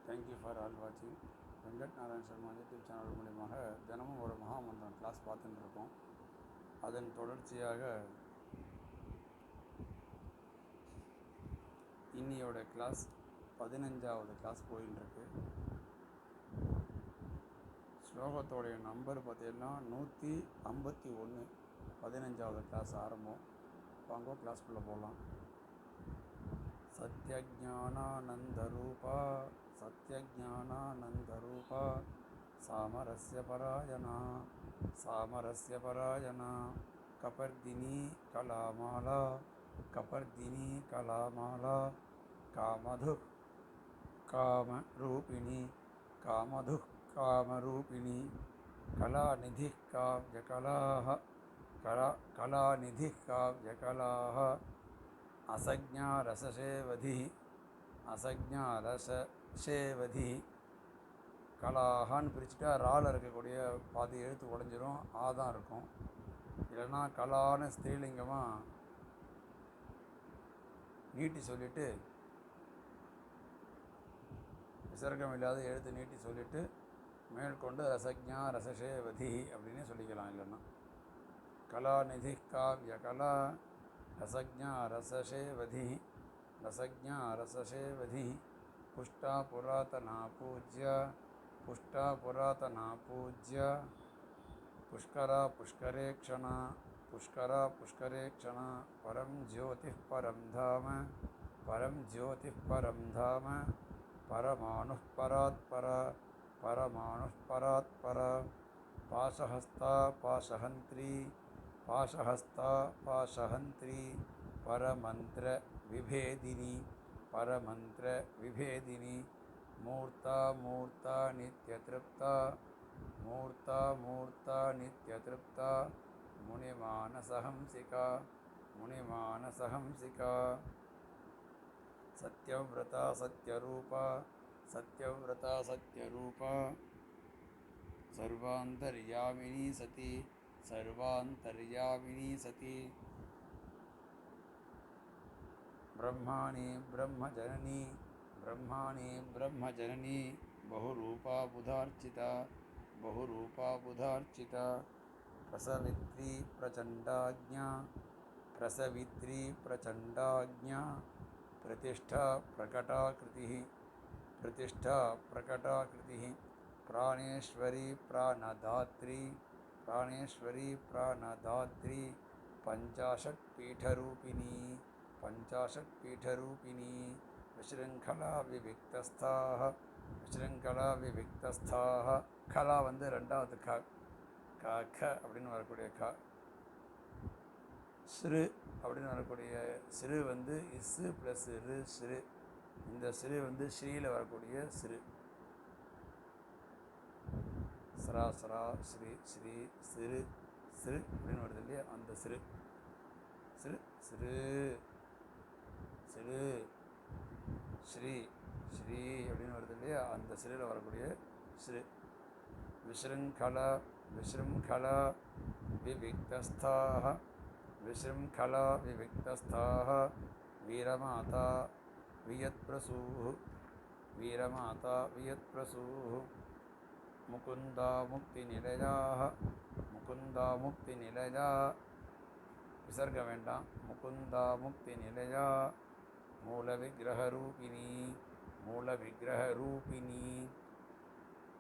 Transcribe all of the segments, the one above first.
Thank you for all வாட்சிங். Venkat Narayan Sharma YouTube channel மூலியமாக தினமும் ஒரு மகாமந்திரம் கிளாஸ் பார்த்துட்டு இருக்கோம். அதன் தொடர்ச்சியாக இன்னியோட கிளாஸ் 15வது கிளாஸ் போயின்னு இருக்கு. ஸ்லோகத்தோடைய நம்பர் பார்த்தீங்கன்னா 151. 15வது கிளாஸ் ஆரம்பம். வாங்க கிளாஸ்க்குள்ளே போகலாம். சத்யஜானானந்தரூபா சத்யஜானானந்தரூபா சாமரஸ்ய பராயணா கபர்தினி கலாமாலா காமது காமரூபிணி கலாநிதி காவ்யகலாः அசக்ஞாரசேவதி கலாஹான்னு பிரிச்சுட்டா ரால இருக்கக்கூடிய பாதி எழுத்து உடஞ்சிரும், தான் இருக்கும். இல்லைன்னா கலான்னு ஸ்திரீலிங்கமாக நீட்டி சொல்லிட்டு விசர்க்கம் இல்லாத எழுத்து நீட்டி சொல்லிட்டு மேற்கொண்டு ரசஜா ரசசேவதி அப்படின்னு சொல்லிக்கலாம். இல்லைன்னா கலாநிதி காவ்யகலா ரசஜா ரசசேவதி புஷ்டா புராதனா பூஜ்ய புஷ்கரா புஷ்கரேக்ஷணா பரம் ஜோதிः பரம் தாம பரமாணுः பராத்பர பாசஹஸ்தா பாசஹந்திரி பரமந்திர விபேதினி மூர்த்தா நித்யத்ருப்தா முனிமானசஹம்சிகா சத்யவ்ரதா சத்யரூபா சர்வாந்தர்யாமினி சதி ब्रह्माणि ब्रह्मजननी बहुरूपा बुधार्चिता प्रसवित्री प्रचण्डाज्ञा प्रतिष्ठा प्रकटाकृतिः प्राणेश्वरी प्राणदात्री पंचाशत्पीठरूपिणी विशृङ्खला विविक्तस्थाः கலா வந்து ரெண்டாவது க அப்படின்னு வரக்கூடிய சிறு அப்படின்னு வரக்கூடிய சிறு வந்து இஸ்ஸு ப்ளஸ் இரு சிறு. இந்த சிறு வந்து ஸ்ரீயில் வரக்கூடிய சிறு. ஸ்ரா ஸ்ரீ சிறு அப்படின்னு வருது இல்லையா, அந்த சிறு ஸ்ரீ அப்படின்னு வருது இல்லையா, அந்த சிறுவில் வரக்கூடிய சிறு. விஸ்ருங்கலா விவிக்தஸ்தாः வீரமாதா வியத்ப்ரசூः முகுந்தா முக்திநிலையா விசர்க வேண்டாம். முகுந்தா முக்திநிலையா மூலவிக்கிரகரூபிணி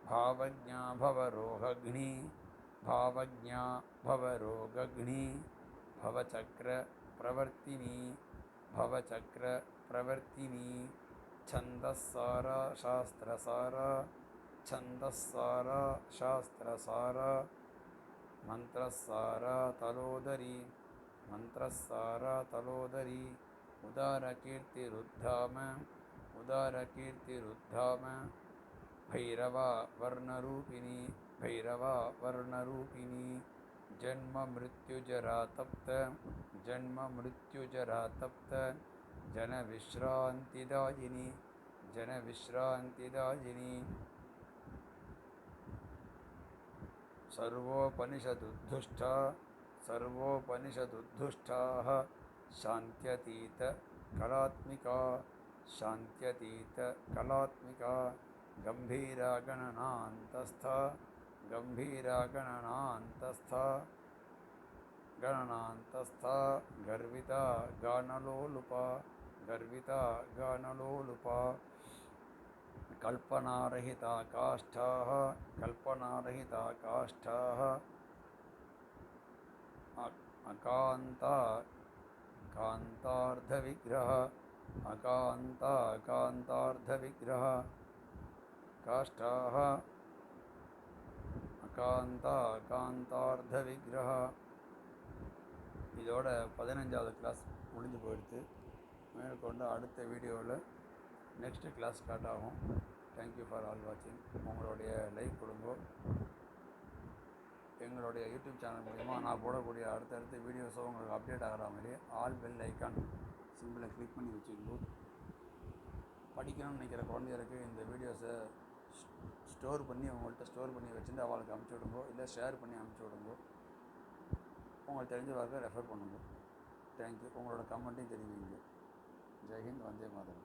भावज्ञा भवरोगग्नि भवचक्र प्रवर्तिनी छन्दस्सारा शास्त्रसारा मंत्रसारा तलोदरी उदारकीर्तिरुद्धाम भैरवा वर्णरूपिणी जन्म मृत्युजरा तप्त जनविश्रान्तिदायिनी सर्वोपनिषदुद्धुष्टाः शान्त्यतीत कलात्मिका गम्भीरगणनान्तस्थ गम्भीरगणनान्तस्थ गणनान्तस्थ गर्विता गानलोलुपा गर्विता गानलोलुपा कल्पनारहिता काष्ठाः कल्पनारहिता काष्ठाः अकान्ता कान्तार्धविग्रह अकान्ता कान्तार्धविग्रह काष्ठाः अकान्ता कान्तार्धविग्रह. இதோட 15வது கிளாஸ் முடிஞ்சு போயிடுது. மேற்கொண்டு அடுத்த வீடியோவில் நெக்ஸ்ட் கிளாஸ் ஸ்டார்ட் ஆகும். தேங்க்யூ ஃபார் ஆல் வாட்சிங். உங்களுடைய லைக் கொடுங்க. எங்களுடைய யூடியூப் சேனல் மூலிமா நான் போடக்கூடிய அடுத்தடுத்த வீடியோஸும் உங்களுக்கு அப்டேட் ஆகிற மாதிரி ஆல் பெல் ஐக்கான் சிம்பிளை கிளிக் பண்ணி வச்சுக்கோ. படிக்கணும்னு நினைக்கிற குழந்தைகளுக்கு இந்த வீடியோஸை ஸ்டோர் பண்ணி வச்சுட்டு அவளுக்கு அனுப்பிச்சி விடுங்க, இல்லை ஷேர் பண்ணி அனுப்பிச்சி விடுங்க. உங்களுக்கு தெரிஞ்ச வார்த்தை ரெஃபர் பண்ணுங்க. தேங்க்யூ. உங்களோட கமெண்ட்டையும் தெரிவிங்க. ஜெய்ஹிந்த், வந்தே மாதரம்.